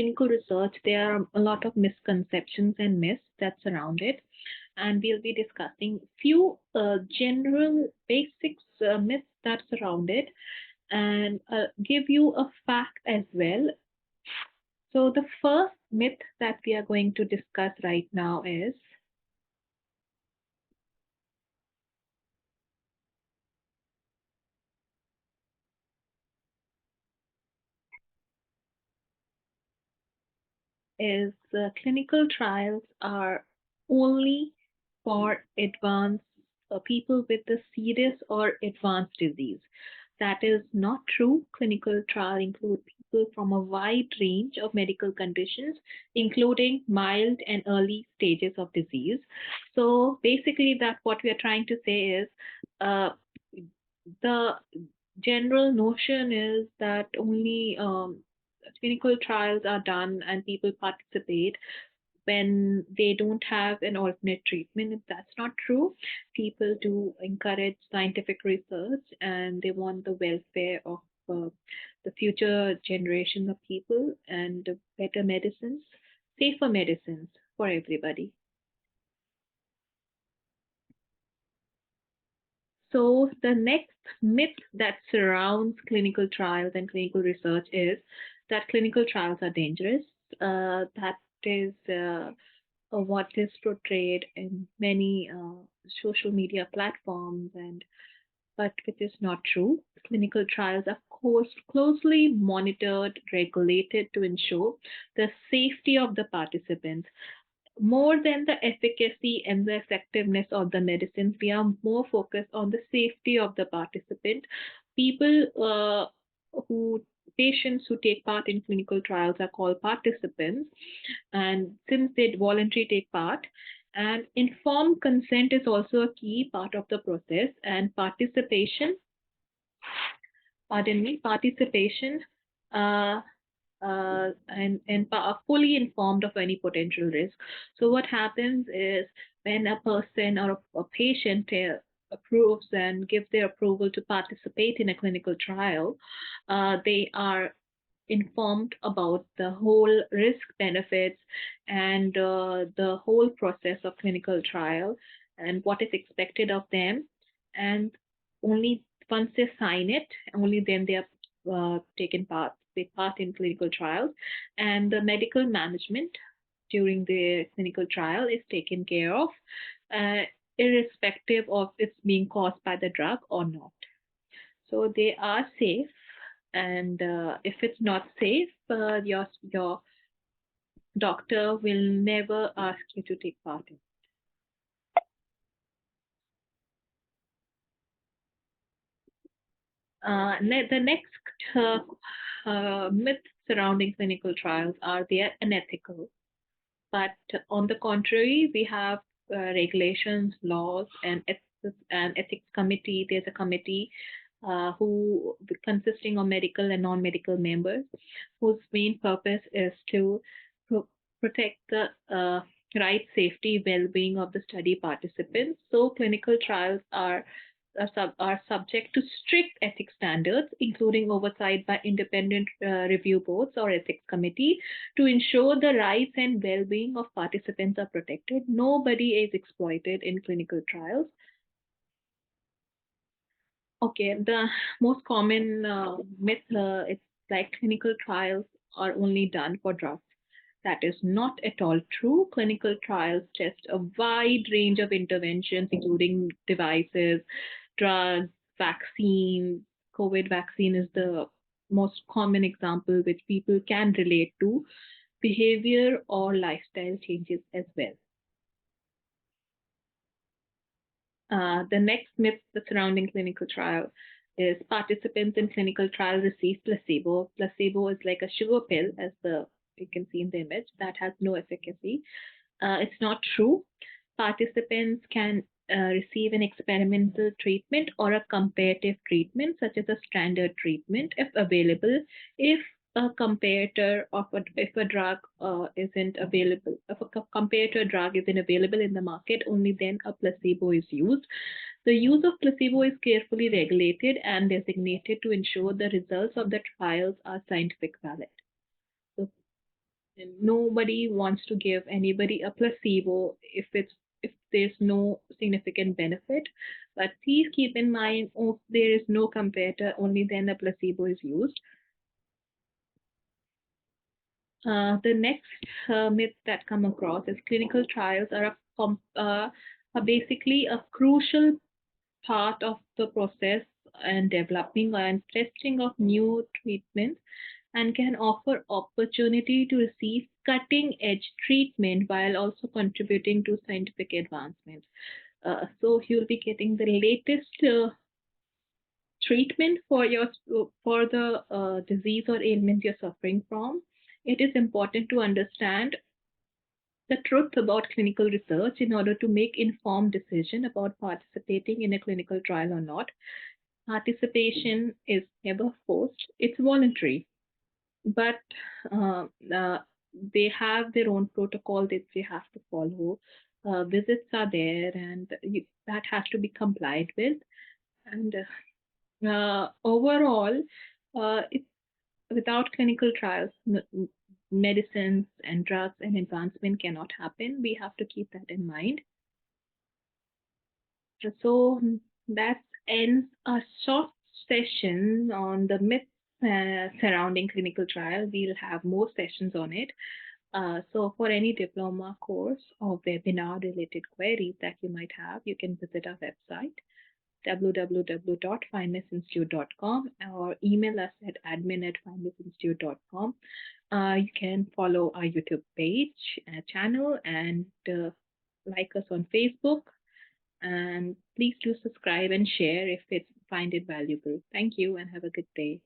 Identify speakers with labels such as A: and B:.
A: clinical research, there are a lot of misconceptions and myths that surround it. And we'll be discussing few general basics myths that surround it and give you a fact as well. So the first myth that we are going to discuss right now is clinical trials are only for advanced people with a serious or advanced disease. That is not true. Clinical trials include people from a wide range of medical conditions, including mild and early stages of disease. So basically, that what we are trying to say is uh, the general notion is that only clinical trials are done and people participate when they don't have an alternate treatment. That's not true. People do encourage scientific research and they want the welfare of the future generation of people and better medicines, safer medicines for everybody. So the next myth that surrounds clinical trials and clinical research is that clinical trials are dangerous. That is what is portrayed in many social media platforms, and but which is not true. Clinical trials are closely monitored, regulated to ensure the safety of the participants more than the efficacy and the effectiveness of the medicines. We are more focused on the safety of the participant. People who Patients who take part in clinical trials are called participants, and since they voluntarily take part, and informed consent is also a key part of the process, and participation uh, are fully informed of any potential risk. So what happens is when a person or a patient approves and gives their approval to participate in a clinical trial, they are informed about the whole risk benefits and the whole process of clinical trial and what is expected of them. And only once they sign it, only then they are taken part, take part in clinical trials. And the medical management during the clinical trial is taken care of, uh, irrespective of it's being caused by the drug or not. So they are safe, and if it's not safe, your doctor will never ask you to take part in. The next myth surrounding clinical trials are they are unethical. But on the contrary, we have regulations, laws, and ethics committee. There's a committee who consisting of medical and non-medical members, whose main purpose is to pro- protect the right, safety, well-being of the study participants. So clinical trials are subject to strict ethics standards, including oversight by independent review boards or ethics committee to ensure the rights and well-being of participants are protected. Nobody is exploited in clinical trials. Okay, the most common myth is like clinical trials are only done for drugs. That is not at all true. Clinical trials test a wide range of interventions, including devices, drugs, vaccines. COVID vaccine is the most common example which people can relate to, behavior or lifestyle changes as well. The next myth surrounding clinical trial is participants in clinical trial receive placebo. Placebo is like a sugar pill, as the you can see in the image, that has no efficacy. It's not true. Participants can receive an experimental treatment or a comparative treatment, such as a standard treatment, if available. If a comparator of if a drug isn't available, if a comparator drug isn't available in the market, only then a placebo is used. The use of placebo is carefully regulated and designated to ensure the results of the trials are scientific valid. So Nobody wants to give anybody a placebo if there's no significant benefit. But please keep in mind, if there is no comparator, only then a placebo is used. The next myth that come across is clinical trials are basically a crucial part of the process and developing and testing of new treatments and can offer opportunity to receive cutting edge treatment while also contributing to scientific advancement. So you'll be getting the latest treatment for the disease or ailment you're suffering from. It is important to understand the truth about clinical research in order to make informed decision about participating in a clinical trial or not. Participation is never forced; it's voluntary, but uh, uh, they have their own protocol that they have to follow. Visits are there, and that has to be complied with. And overall, it, without clinical trials, medicines and drugs and advancement cannot happen. We have to keep that in mind. So that ends a short session on the myths surrounding clinical trial. We'll have more sessions on it. So for any diploma course or webinar related queries that you might have, you can visit our website www.finennessinstitute.com or email us at admin@finennessinstitute.com. You can follow our YouTube page, channel, and like us on Facebook. And please do subscribe and share if you find it valuable. Thank you and have a good day.